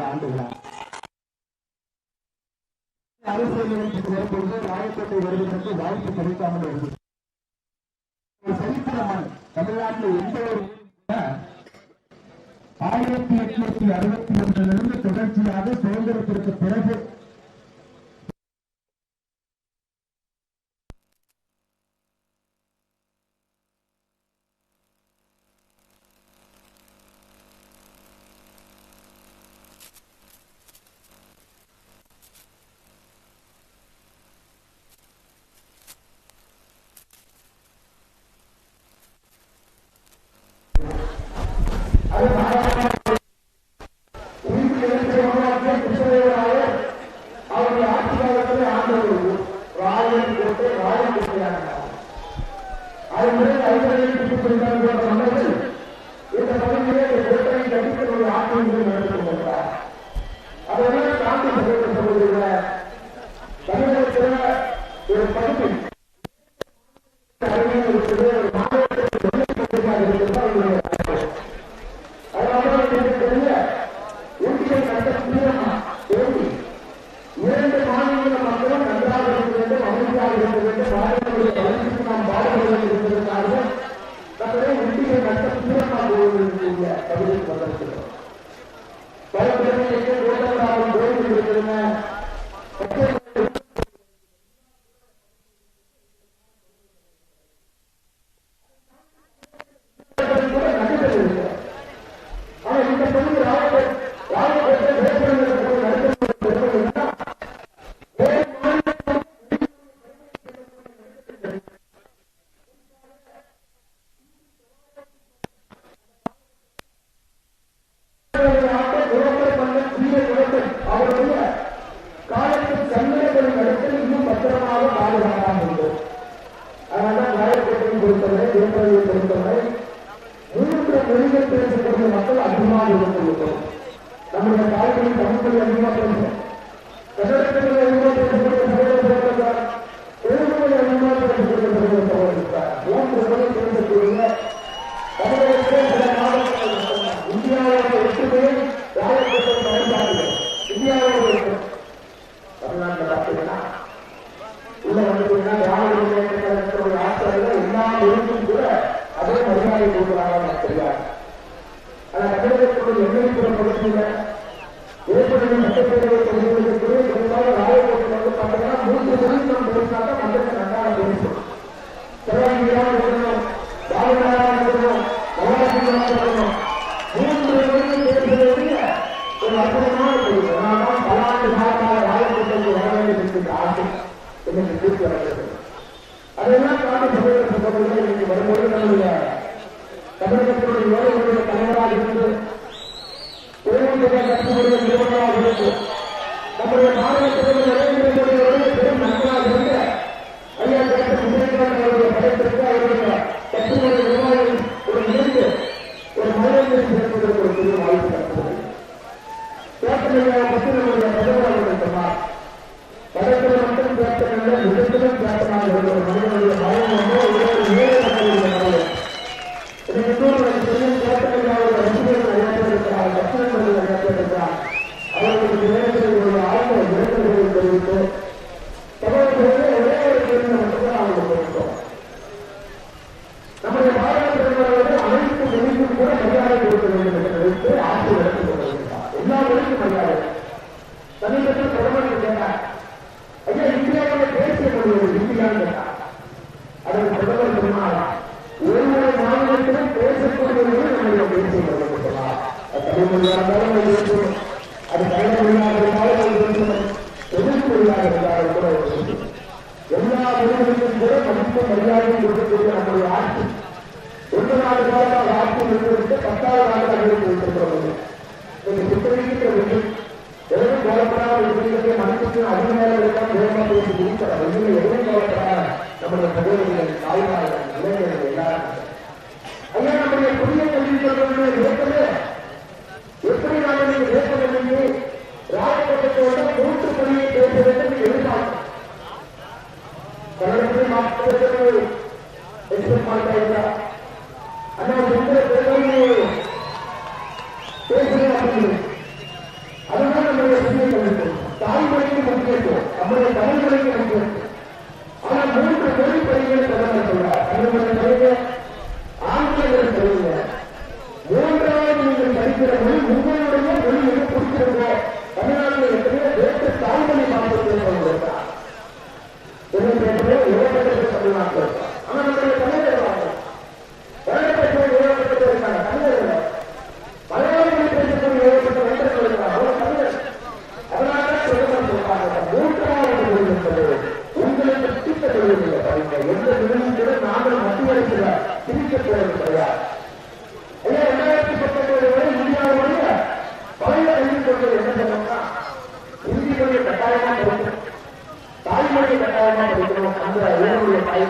ஆண்டுகளா அரசியல் நிகழ்ச்சிக்கு வரும்பொழுது ராயப்பேட்டை வருவதற்கு வாய்ப்பு கிடைக்காமல் இருந்தது. சரித்திரமான தமிழ்நாட்டில் எந்த ஒரு 1861 தொடர்ச்சியாக சுதந்திரத்திற்கு பிறகு அது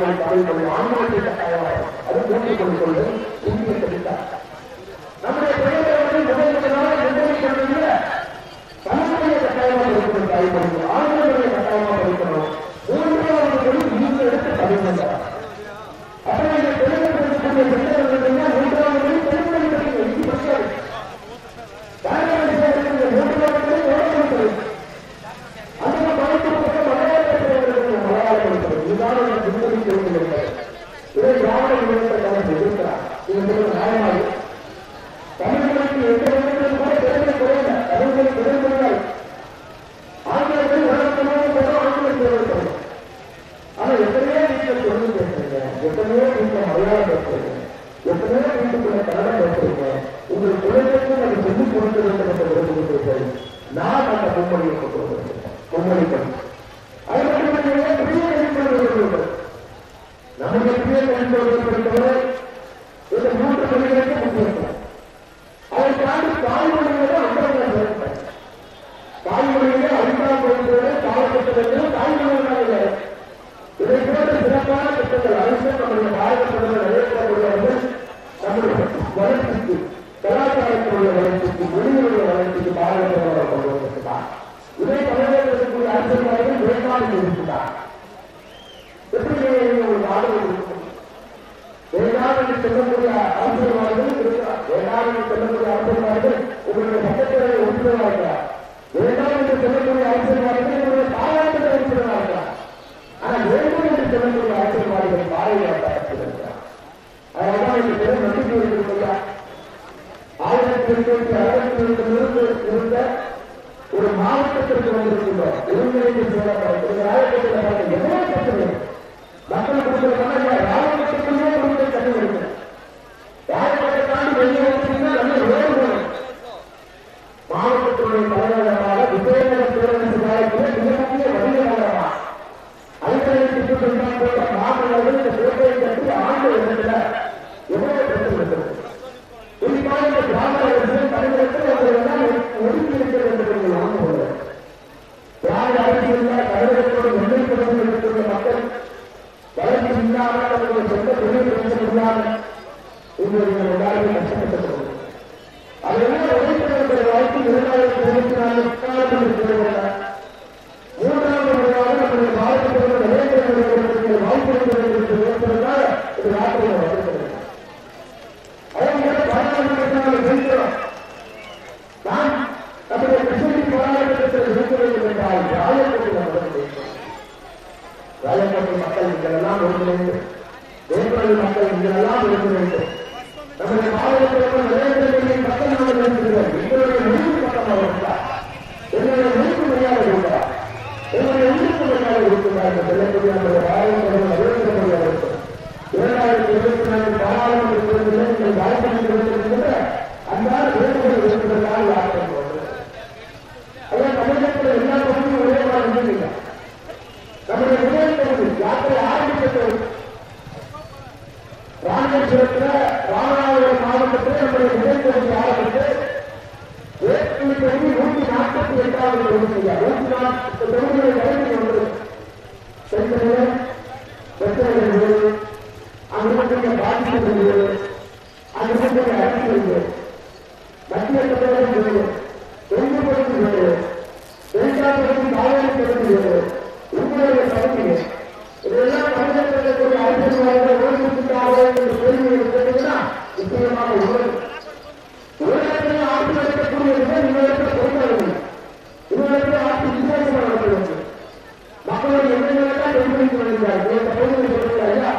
கட்டாயமாய் தமிழ் ஆங்கிலத்தை கட்டாயமாய் அது மூன்று கொண்டு இந்திய தெரிவித்தார். நம்முடைய பிள்ளைகளை முதல் முதலாக நிர்ணயிக்க தமிழ்மொழியை கட்டாயமாக இருக்கணும், தாய்மொழி ஆங்கிலமொழியை கட்டாயமாக இருக்கணும். மூன்றாவது மொழி நீங்க எடுத்து தமிழ் வந்தார். அப்புறம் இந்த தெலுங்கு மூன்றாவது மொழி தெலுங்கு படிக்க இந்தி படிக்காது. மூன்றாவது மொழி ஓடப்படுகிறது. அந்த படிப்பு மலையாளம் படிக்கிறது. இதுதான் நிம்மதி தெரிவிக்கிறது. இதை திராவிட முன்னேற்ற எதிர்க்கிறார். இது நியாயமாக தமிழ்மொழிக்கு எந்த இடத்திலும் கூட திறமை குறைந்த தமிழ்மொழி திறமைகள் ஆங்கிலத்தில் வளர்க்கணும் ஆங்கிலம் தேவைப்படும். ஆனால் எத்தனையோ வீட்டில் தொழில் பேசுறீங்க, எத்தனையோ வீட்டில் மலையாளம் பேசுறீங்க, எத்தனையோ வீட்டுக்குள்ள கன்னடம் பேசுறீங்க. உங்கள் குழந்தைக்கும் அதை சொல்லிக் கொடுக்க வேண்டும் என்று விரும்புகிறீர்கள். நான் அந்த மும்மொழியை கொண்டு வந்திருக்கிறேன். மும்மொழிகள் அது மட்டுமல்ல, பிரிய கல்விகள் நம்முடைய பிரிய கல்விகளை படித்தவரை இந்த மூன்று மொழிகளுக்கு முக்கியம். அதை தாண்டி தாய்மொழியோட அந்தரங்க தாய்மொழியிலே ஐந்தாம் வகுப்போடு காலகட்டத்திற்கு தாய்மொழியாக இதை போன்ற சிறப்பான திட்டங்கள் அரசு நம்முடைய பாரத பிரதமர் நரேந்திர மோடி அவர்கள் நம்முடைய வளர்ச்சிக்கு கலாச்சாரத்தினுடைய வளர்ச்சிக்கு மொழிகளுடைய வளர்ச்சிக்கு பாரத பிரதமர் கொண்டு வந்திருக்கிறார். இதை தமிழகத்திற்குரிய அரசியல்வாதிகள் வேண்டாம் இருக்கிறார். எப்படி ஒரு நாடு வேண்டாம் என்று சொல்லக்கூடிய அரசியல்வாதிகள் இருக்கிறார். வேண்டாம் என்று சொல்லக்கூடிய அரசியல்வாதிகள் உங்களுடைய சட்டத்துறை உறுப்பினராக இருக்கிறார். வேண்டாம் என்று சொல்லக்கூடிய அரசியல்வாதிகள் உங்களுடைய பாராளுமன்ற உறுப்பினராக இருக்கிறார். ஆனால் வேண்டும் என்று சொல்லக்கூடிய அரசியல்வாதிகள் பாராளுமன்ற இருக்கிறார். அதனால்தான் இந்த பெரும் நம்பிக்கை இருக்கிறதா 1862 இருந்த ஒரு மாவட்டத்திற்கு வந்திருக்கின்றோம். ஒருங்கிணைந்து சொல்லப்படும் ராயக்கோட்டையில் எவ்வளவு பிரச்சனை மக்கள் கொடுக்கிறதுனால ராயக்கோட்டைக்குள்ளே கொடுத்த கதை இருக்கு. ராயக்கோட்டை தாண்டி வெளியே வந்தீங்கன்னா நல்ல ரோடு போகணும். மாவட்டத்தினுடைய தலைநகரமாக விஜயநகர பேரரசு காலத்தில் மிகப்பெரிய வணிக நகரமா அடிக்கடி திட்டம் போட்ட மாநிலங்கள் இந்த கோட்டையை கட்டி ஆண்டு இடத்துல எவ்வளவு பிரச்சனை இருக்கிறது. குறிப்பாக இந்த கிராம அரசியல் தமிழகத்தில் அவர்களெல்லாம் ஒதுக்கி இருக்கிறது என்று நீங்கள் ஆண்டு திராவிட அரசியல் தமிழகத்தோடு எண்ணெய் தொடர்பு இருக்கக்கூடிய மக்கள் வளர்ச்சி இல்லாமல் அவர்களுடைய சொந்த தொழில் பிரச்சனை இல்லாமல் உங்களுடைய எல்லாருமே கஷ்டப்பட்டு அதெல்லாம் உழைப்பினுடைய வாழ்க்கை 2024 மூன்றாவது முறையாக நம்முடைய பாரத பிரதமர் நரேந்திர மோடி வாய்ப்பு ஏற்படுவதால் இது நாட்டில் வந்திருக்கிறது. அதே பாராளுமன்றத்தில் பேசுகிறோம். நான் நம்முடைய கிருஷ்ணகிரி பாராளுமன்றத்தில் இருக்க வேண்டும் என்றால் ராயக்கோட்டையில் முதல் பேசுகிறோம். ராயக்கோட்டை மக்கள் இங்கெல்லாம் ஒருங்கிணைந்து வேப்பரளி மக்கள் இங்கெல்லாம் ஒருங்கிணைந்து நம்முடைய பாரத பிரதமர் நரேந்திர மோடியின் பக்கம் நாங்கள் இருக்கிறோம். எங்களுடைய முடிவு பக்கமாக இருக்கிறார். என்னுடைய முடிவு மரியாதை இருக்கிறார். என்னுடைய உயிருக்கு மரியாதை இருக்கிறார் என்று சொல்லக்கூடிய நம்முடைய பாரத பிரதமர் நரேந்திர மோடி அவர்கள் 2024 பாராளுமன்ற தேர்தலில் நீங்கள் வாய்ப்பு கொடுத்திருக்கின்ற அன்றாட வேண்டுகோள் இருப்பதற்காக யாத்திரை போகிறது. அதான் தமிழகத்தில் எல்லா பகுதியும் ஒரே மாதிரி இல்லை. நம்முடைய முதல் பகுதி யாத்திரை ஆரம்பித்தது ராமேஸ்வரத்தில் ராமநாதபுரம் மாவட்டத்தில் நம்முடைய முதல் பகுதி ஆரம்பித்து வேட்புமனு தொகுதி 148வது தொகுதியா 140 தொகுதிகளை வழங்கி வந்தது. சென்னையில் பிரச்சனைகள் அங்கிருக்கிற பாதிப்புகள் அங்கிருக்கிற அரசியல் மத்திய பிரதேசம் தெலுங்கு பகுதி இரண்டாம் பகுதி காவேரி பகுதி உங்களுடைய பகுதிகள் இதெல்லாம் தமிழகத்தில் அரசியல்வாதிகள் ஓய்வுக்காக என்று கேள்வி கேட்டீங்கன்னா நிச்சயமாக உள்ளது. உலகத்தில் ஆட்சி நடத்தக்கூடியது இன்னொரு பொறுப்பாளர்கள் இன்னொரு ஆட்சி வித்தியாசமாக நடத்துவது மக்களுடைய எண்ணங்களெல்லாம் எதிர்த்து வருகிறார்கள்.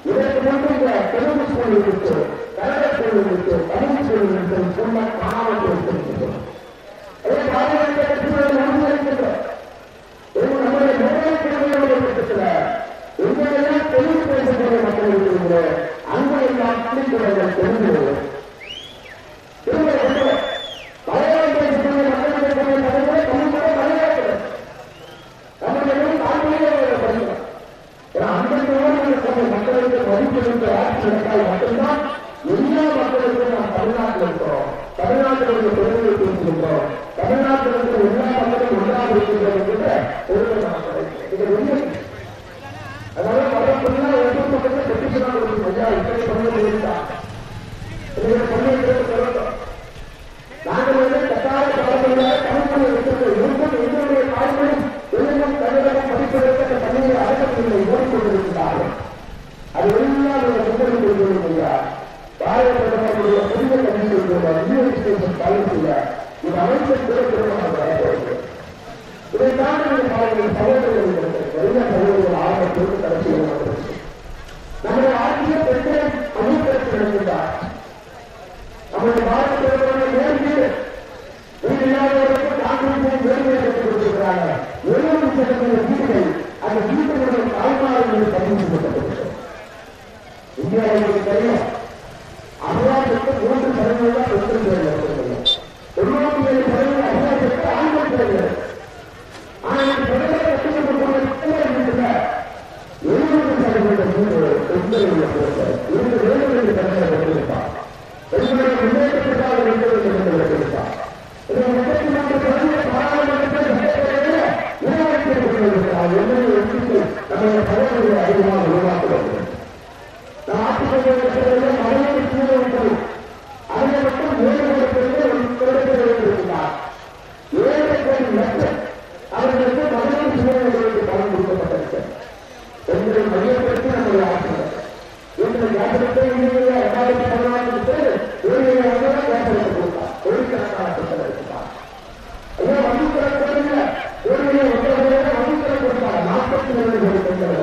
இதற்கு முன்பு இந்த தெலுங்கு ஸ்கூல் இருக்கு, கன்னட ஸ்கூல் இருக்கு, தமிழ் ஸ்கூல் இருக்கு, சொன்ன மாணவர்கள் இருக்கின்றோம். அதே பாரதிய கட்சியோட உறுதியளிக்கின்றோம். நம்முடைய முதலாளிகளுடைய திட்டத்தில் எங்கெல்லாம் தெலுங்கு பேசக்கூடிய மக்கள் இருக்கிறீங்களோ அங்கு எல்லாம் புள்ளிக்குறவர்கள் தெரிந்து மலையாளம் பேசக்கூடிய மக்கள் இருக்கக்கூடிய தமிழை தமிழ் மலையாளத்தில் நம்முடைய தாய்மொழியை படிக்கிறோம். அந்த மக்களுக்கு மதிப்பு ஆட்சி நடத்தால் மட்டும்தான் எல்லா மக்களுக்கும் நாம் தமிழ்நாட்டில் இருக்கிறோம். தமிழ்நாட்டினுடைய பெருமையை பேசுகின்றோம். தமிழ்நாட்டில் இருக்கிற எல்லா மக்களும் ஒன்றாக இருக்கின்றோம் என்ற பொருளை நாம் கிடைக்கும். இது உண்மை. அதனால வரப்போனா சகோதரர்கள் எல்லா சகோதரர்கள் ஆரம்பத்திற்கு கடைசியில் நம்முடைய ஆட்சியை பெற்று அனுபவித்து நடக்கின்றார். நம்முடைய பாரதத்திற்கு நேர்ந்து இல்லாதவர்களுக்கு காங்கிரஸை நேர்மையை பெற்றுக் கொடுத்திருக்கிறாங்க. 70% வீடுகள் அந்த வீட்டுடைய தாய்மார்கள் பதிவு செய்யப்பட்டிருக்கிறது. இந்தியாவுக்கு தெரியும் அபராதத்துக்கு 3% தான் பெற்று வருகிறது. 97% அபராதத்துக்கு ஆண்கள் பெறுகிறது. ஆனால் பெண்களை கட்டுக்கொண்டு 70% பெண்கள் இரண்டு வேலைகளுக்கு பெண்களை பெற்றிருப்பார். பெண்களுடைய முன்னேற்றத்திற்காக பெற்றிருப்பார். இதை 34 பெண்கள் பாராளுமன்றத்தில் நம்முடைய சகோதரர்களை அதிகமாக உருவாக்குவது நாட்டுக்கு மழையை கீழே உண்டு. அதை மட்டும் 7 பெண்கள் 7 லட்சம் அவர்களுக்கு மகளிர் சூழல்களுக்கு பணம் கொடுக்கப்பட்டிருக்கிறது. பெண்களை மையப்படுத்தி நம்முடைய ஆட்சியர் இந்த ஜாதகத்தை 2014 ஜாதகத்தை கொடுத்தார். கோடிக்கணக்கான பெண்கள் இருக்கிறார். ஐயா வகுப்புற கொடுங்க வகுப்புற கொடுத்தார். 42 பெண்கள்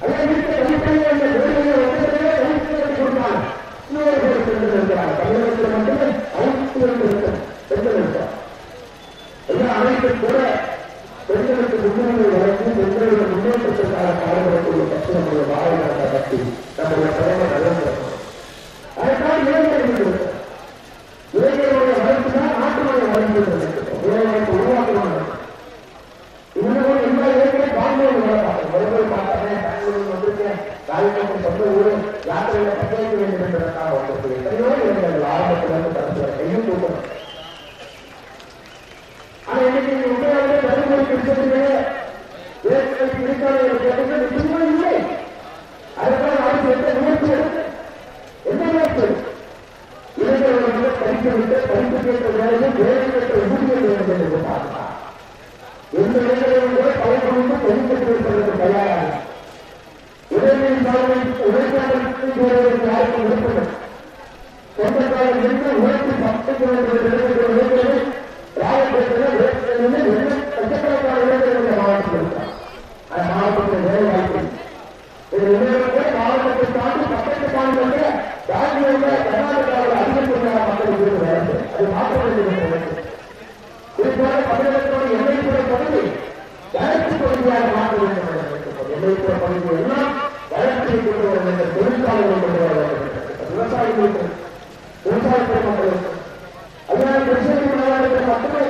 அதே வீட்டு கழிப்பையை அந்த வேலையை கழிப்பதை கொடுத்தார். இன்னொரு பெண்கள் இருக்கிறார். தமிழகத்தில் மட்டுமே 52 பெண்கள் இருக்கிறார். அனைத்து கூட பெண்களுக்கு முன்னுரிமை வழங்கி பெண்களுடைய முன்னேற்றத்திற்காக பாடுபடக்கூடிய கட்சி நம்முடைய பாரதிய ஜனதா கட்சி நம்முடைய பிரதமர் நரேந்திர மோடி. அதற்காக இளைஞர்களுடைய வளர்ச்சி தான் நாட்டுடைய வளர்ச்சி. இளைஞர்களுக்கு உருவாக்கணும். இன்னும் எல்லா இளைஞரும் பாம்பேயில் வளர்ப்பாங்க. வரும்போது பார்த்தாங்க பெங்களூர் வந்திருக்கேன், ராஜ்கோட்டில் சொந்த ஊரு யாத்திரையில பங்கேற்க வேண்டும் என்பதற்காக வந்திருக்கு. எத்தனையோ இளைஞர்கள் ஆரம்பத்திலிருந்து பரப்புகிற கையும் தூக்கணும். ஆனா இன்னைக்கு உண்மையாலே தருமபுரி கிருஷ்ணகிரியிலே வேட்கை பிடிக்காத கேட்டது நிச்சயமா இல்லை. அதற்கான அரசு எந்த முயற்சி என்ன முயற்சி இளைஞர்கள் படித்துவிட்டு படிப்பு கேட்ட வேலையும் வேலை கேட்ட ஊதியம் வேண்டும் என்று பார்த்தார். எந்த இளைஞர்களும் கூட பலருக்கு படித்து வைப்பதற்கு தயாராக இளைஞரின் சார்பை உழைப்பாளர்களுக்கு யாருக்கும் விருப்பம் சொந்தக்காரர் இருந்து உழைத்து 10 கிலோமீட்டர் லட்சக்கணக்கான இளைஞர்கள் மாவட்டத்தில் இருக்கிறார். அந்த மாவட்டத்தில் வேலை வாய்ப்பு மாவட்டத்தை தாண்டி பக்கத்து மாநிலத்தில் பெங்களூரில் கர்நாடகாவில் அதிகப்படியான மக்களுக்கு வேலை. அது மாற்ற வேண்டிய குறிப்பாக தமிழகத்தோடு எல்லைப்புற பகுதி வளர்ச்சி பகுதியாக மாற்ற வேண்டும் என்று எல்லைப்புற பகுதியை எல்லாம் வளர்ச்சியை கொண்டு வர வேண்டும். தொழிற்சாலைகளை கொண்டு வர வேண்டும். விவசாயிகளுக்கு விவசாயத்துறை மக்களுக்கு அதனால கிருஷ்ணகிரி மாவட்டத்தில் மட்டுமே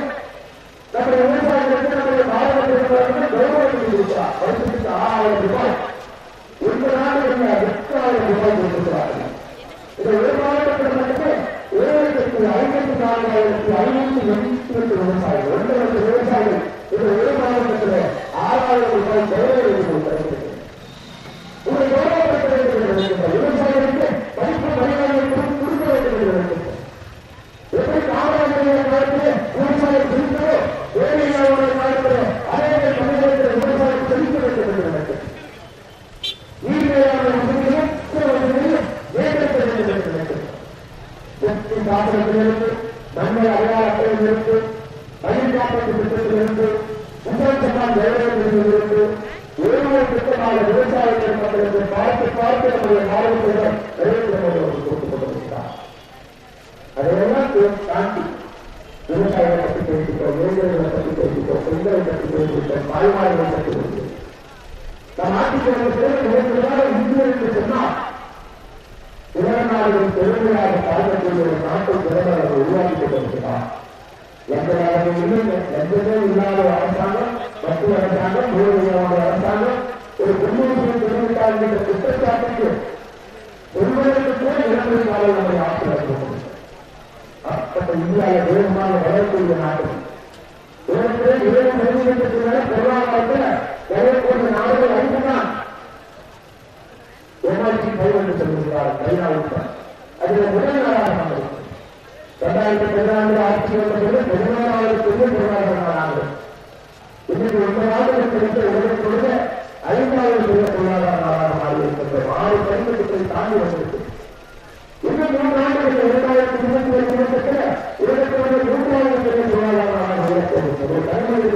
நம்முடைய விவசாயிகளுக்கு நம்முடைய பாரதத்தில் கௌரவத்தை கொடுக்கிறார். வருஷத்துக்கு 6000 ரூபாய் இந்த நாடு 8,000 ரூபாய் கொடுக்கிறார்கள். இதை ஒரு மாவட்டத்தில் மட்டுமே 7,54,582 விவசாயிகள் 1 லட்சம் விவசாயிகள் இந்த ஒரு மாவட்டத்தில் 6,000 ரூபாய் கௌரவத்தை கொடுக்கிறது. உங்களை கௌரவப்படுத்த வேண்டும் என்று விவசாயிகளுக்கு படிப்பு மரியாதைகளுக்கு கொடுக்க வேண்டும் என்று எப்படி காவல்துறையை காலத்தில் விவசாயம் பிரித்தோ வேலையாளர்களை காலத்தில் அதே தமிழகத்தில் விவசாயம் செலுத்த வேண்டும் என்று நினைக்கிறது. நீர் மேலாண்மை வசதிகளும் ஏற்படுத்த வேண்டும் என்று நினைக்கிறது. சாசனத்திலிருந்து நன்மை அடையாளத்திலிருந்து பயிர் காப்பீட்டு திட்டத்திலிருந்து முதல் சட்டம் வேலையிலிருந்து ஒருமுறை திட்டமாக விவசாயிகள் மக்களுக்கு பார்த்து பார்த்து நம்முடைய மாவட்டத்தில் நரேந்திர மோடி அவர்கள் கொடுத்துக் கொண்டிருக்கிறார். அதையெல்லாம் தாண்டி விவசாயிகளை பற்றி பேசிட்டோம், இளைஞர்களை பற்றி பேசிட்டோம், பெண்களை பற்றி பேசிட்டோம், தாய்மார்களை பற்றி பேசிட்டோம். நம் நாட்டுக்கு இந்திய என்று சொன்னால் உலக நாடுகளின் பெருமையாக பார்க்கக்கூடிய ஒரு நாட்டை பிரதமர் அவர் உருவாக்கிக் கொண்டிருக்கிறார். எந்த நாடுகளும் இல்லை, எந்தமே இல்லாத அரசாங்கம், மத்திய அரசாங்கம், மூலமான அரசாங்கம் ஒரு குடியுரிமை தெரிவித்தால் என்ற குற்றச்சாட்டுக்கு ஒருவருக்கு கூட இலங்கை காலம் நம்மை ஆட்சி நடத்த அப்பட்ட இந்தியாவில் வேகமாக வளரக்கூடிய நாடு. உலகத்திலே 7% பொருளாதாரத்தில் வளரக்கூடிய நாடுகள் அதிகம்தான். MIT என்று சொல்லுகிறார் சைனா உட்பட. அதில் முதல் நாடாக நம்ம 2017 ஆட்சி வந்தபோது 16வது பொருளாதார நாடு. இன்னைக்கு 1 நாடுகள் கிடைத்த உலகத்தோடு 5வது பெரிய பொருளாதார நாடாக மாறியிருக்கின்றோம். 6 பதினெட்டுகளை தாண்டி வந்திருக்கு. இன்னும் 3 ஆண்டுகள் 2021 உலகத்தோடு 3வது பெரிய பொருளாதார நாடாக உயர்த்திருக்கிறது. ஒரு தலைமுறை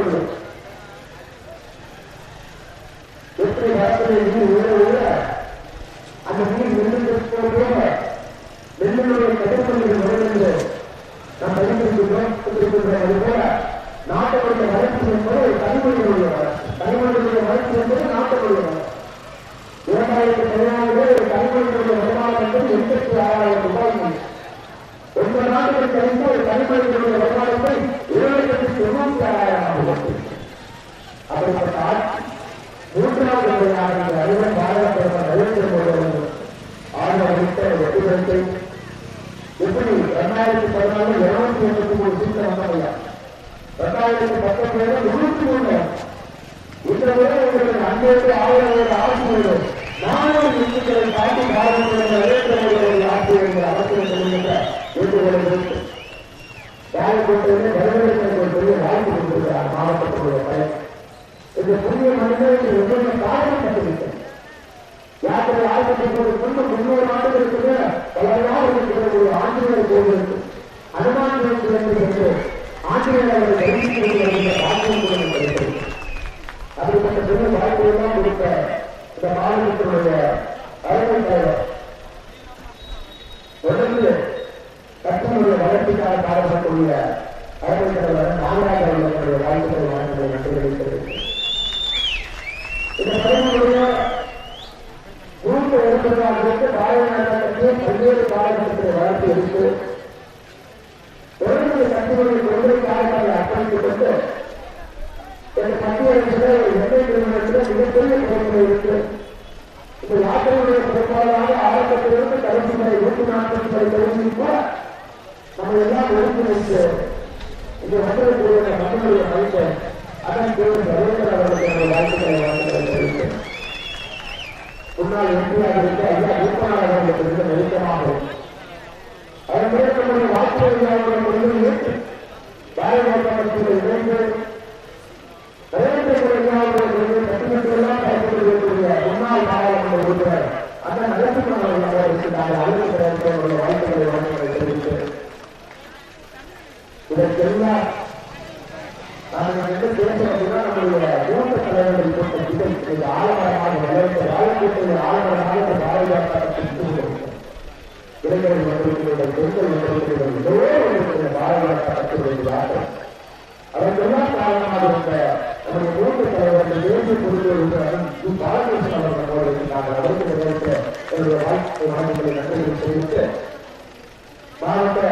தனிமனிதனுடைய வளர்ச்சி. தனிமனிதனுடைய வளர்ச்சி என்பது நாட்டுடைய வளர்ச்சி. 2016 ஒரு தனிமனிதனுடைய வருமானம் என்பது 86,000 ரூபாய். 9 நாடுகள் கழித்து ஒரு தனிமனிதனுடைய வருமானத்தை 7,96,000 அப்படிப்பட்ட ஆட்சி 3வது முறையாக இந்த அறிவர் பாரத பிரதமர் நரேந்திர மோடி அவர்கள் ஆதரவளித்த வெற்றிடத்தை எப்படி 2014 283 சீட்ல வந்தாங்க, 2019 103. இந்த முறை உங்களுக்கு அன்றைக்கு 1000 ஆட்சியோடு 400 இந்துக்களை காட்டி பாரத பிரதமர் நரேந்திர மோடி அவர்கள் ஆட்சி என்ற அவசியம் சொல்லுகின்ற ஏற்றுக்கொள்ளும் ராயக்கோட்டையிலே வரவேற்பு ஒரு பெரிய வாய்ப்பு கொடுத்திருக்கிறார் மாவட்டத்துடைய பயன். இந்த புதிய மனிதர்களுக்கு எவ்வளவு காரணம் கட்டுவிட்டேன். யாத்திரை ஆரம்பிப்பதற்கு முன்பு 300 ஆண்டுகளுக்கு பலராக இருக்கக்கூடிய ஆஞ்சநேயர் கோவிலுக்கு அனுமான் என்று ஆஞ்சநேயர் அவர்கள் தெரிவித்திருக்கிற வாக்கியம் கொடுக்கிறது. அப்படிப்பட்ட பெரிய வாய்ப்பையெல்லாம் கொடுத்த இந்த மாநிலத்தினுடைய தலைமை தலைவர் தொடர்ந்து கட்சியினுடைய வளர்ச்சிக்காக பாடுபடக்கூடிய தலைமை தலைவர் நாகராஜ் அவர்களுடைய வாய்ப்புகளை வழங்குவதை நன்றிகளிக்கிறது. இந்த தலைமுறைய 180 ஆண்டுகளுக்கு பாரதிய ஜனதா கட்சியை பல்வேறு காலகட்டத்தில் வளர்ச்சி எடுத்து தொடர்ந்து கட்சிகளுடைய கொள்கைக்காக அர்ப்பணித்துக் கொண்டு இந்த மத்திய அரசில் ஒரு எண்ணெய் நிறுவனத்தில் மிகப்பெரிய பொறுப்பை இருக்கு. இந்த யாத்திரையுடைய பொறுப்பாளராக ஆரம்பத்திலிருந்து கடைசி வரை 140 தொகுதியில் கூட நம்ம எல்லாம் ஒருங்கிணைத்து இந்த மக்களுடைய மக்களுடைய மதிப்பை அதன் பேர் நரேந்திர அவர்களுக்கு வாழ்த்துக்களை வழங்குகிறது. முன்னாள் எம்பியாக இருக்க ஐயா விற்பனாளர் அவர்களுக்கு மிக நெருக்கமாகும். அதன் பிறகு நம்முடைய வாக்குறுதியாளர்கள் கொள்கை ஏற்று பாரதிய ஜனதா கட்சியில் இணைந்து நரேந்திர மோடி அவர்களுடைய கட்சிகளுக்கெல்லாம் பயன்படுத்தக்கூடிய முன்னாள் பாராளுமன்ற உறுப்பினர் அந்த நரசிம்மன் அவர்கள் இருக்கிறார்கள். அவர்களுடைய வாழ்த்துக்களை வழங்குவதை தெரிவித்து இதற்கெல்லாம் நாங்கள் வந்து பேசுறோம் அப்படின்னா நம்மளுடைய மூத்த தலைவர்கள் போட்ட இந்த ஆலமரமாக வளர்ந்த ராயக்கோட்டையில் ஆலமரமாக இந்த பாரதிய ஜனதா கட்சி இளைஞர்கள் வந்திருக்கிறீர்கள், பெண்கள் வந்திருக்கிறீர்கள், எல்லோரும் பாரதிய ஜனதா கட்சியுடைய யாத்திரை அதற்கெல்லாம் காரணமாக இருந்த நம்முடைய மூத்த தலைவர்கள் தேசிய பொறுப்பு பாலகிருஷ்ணன் அவர்கள் நாங்கள் அவருக்கு நிறைவேற்ற என்னுடைய வாழ்க்கை மாநிலங்களை நன்றிகளை தெரிவித்து மாவட்ட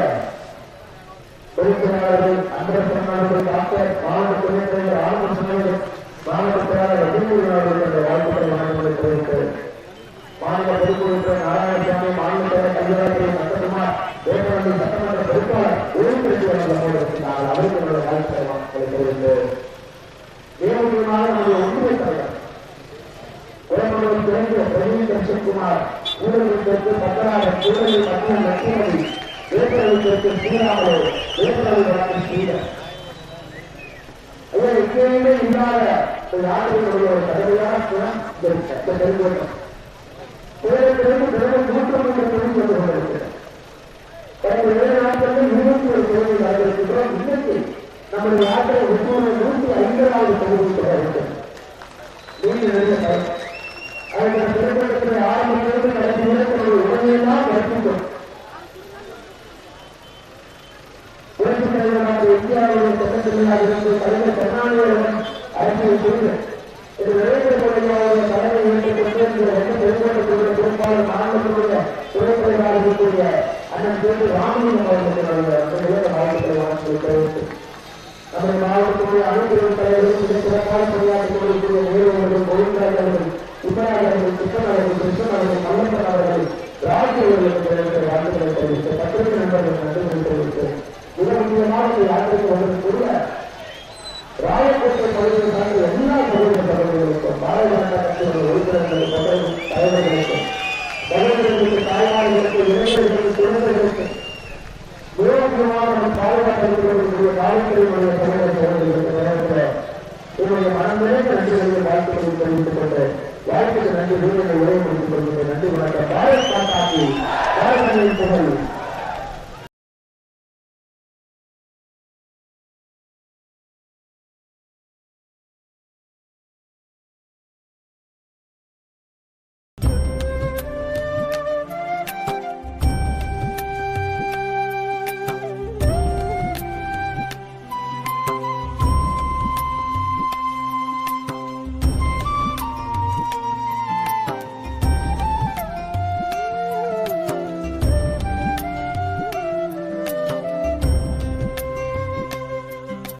பொறுப்பினாளர்கள் அன்பரசன் அவர்கள் டாக்டர் மாவட்ட துணைத் தலைவர் ஆனந்தன் மாவட்ட செயலாளர் ரஜினி அவர்கள் வாழ்த்துக்களை வழங்குவதை தெரிவித்து மாநில பொறுப்புறுப்பினர் நாராயணசாமி மாநில தலைவர் கல்வியாளர் சட்டகுமார் வேப்பரண்டி சட்டமன்ற பொறுப்பாளர் ஓய்வு நாங்கள் அவர்களுடைய வாழ்த்துக்களை தெரிவித்து தேவமாக நம்முடைய ஒன்றிய தலைவர் உடம்புடன் பிறந்த பிரவீன் கம்சன்குமார் ஊழலுக்கு பத்தராஜன் சூழலில் மத்திய லட்சுமதி வேப்பரவிற்கு ஸ்ரீராமலோ வேப்பரவி வழங்கும் ஸ்ரீரன் ஐயா எப்பயுமே இல்லாத யாத்திரைகளுடைய ஒரு கடுமையான குணம் தெரிவிக்கும். குறையிலிருந்து பிறகு 103 தொகுதி வந்து கொண்டிருக்கிறது. கடந்த 7 நாட்களில் 21 தொகுதி நடந்திருக்கிறோம். இன்னைக்கு நம்முடைய யாத்திரை 105வது தொகுதிக்கு இருக்கிறது. நீண்ட நெடிய டைம். அதற்கு திருப்பத்தில் ஆரம்பத்திலிருந்து கடைசி நேரத்தில் உடனேதான் கற்பிக்கும். புரட்சித் தலைவராக இந்தியாவுடைய சட்டத்திற்காக இருந்து தலைவர் கருணாநிதியுடன் அரசியல் செய்து இது நரேந்திர மோடியாவுடைய தலைமை ஏற்றுக்கொண்டு பெருங்கோட்டத்துடைய பொறுப்பாளர் மாநிலத்தினுடைய துணைத் தலைவராக இருக்கக்கூடிய அண்ணன் பேரு ராமலிங்கம் அவர்களுடைய வாழ்த்துக்களை தெரிவித்து நம்முடைய மாவட்டத்துடைய அனைத்து தலைவர்கள் மிக சிறப்பான பணியாற்றிக் கொண்டிருக்கிற நிறுவனங்கள் கோவிந்தராஜர்கள் சுப்பராஜர்கள் கிருஷ்ணன் அவர்கள் கிருஷ்ணன் அவர்கள் மல்லப்பன் அவர்கள் ராஜ் அவர்களுக்கு வாழ்த்துக்களை தெரிவித்து பத்திரிகை நண்பர்கள் நன்றிகளை தெரிவித்து மிக முக்கியமான யாத்திரைக்கு வந்ததுக்குள்ள ராயக்கோட்டை பகுதியில் சார்ந்த எல்லா பகுதிகள் தலைவர்களுக்கும் பாரதிய ஜனதா கட்சியுடைய உறுப்பினர்களுக்கும் தலைவர்களுக்கும் தலைவர்களுக்கு தாய்மார்களுக்கு இளைஞர்களுக்கு குழந்தைகளுக்கு மிகமுக்கியமாக நம்ம பாதுகாப்பு காவல்துறையினுடைய தலைவர் என்னுடைய மனநிலைக்கு நன்றிகளை வாழ்த்துக்களை தெரிவித்துக் கொண்டு வாழ்த்துக்கு நன்றி வீரர்களை உரையை முடித்துக் கொள்கின்ற நன்றி வணக்கம். பாரத் மாதாக்கு பாரதியின் புகழ்.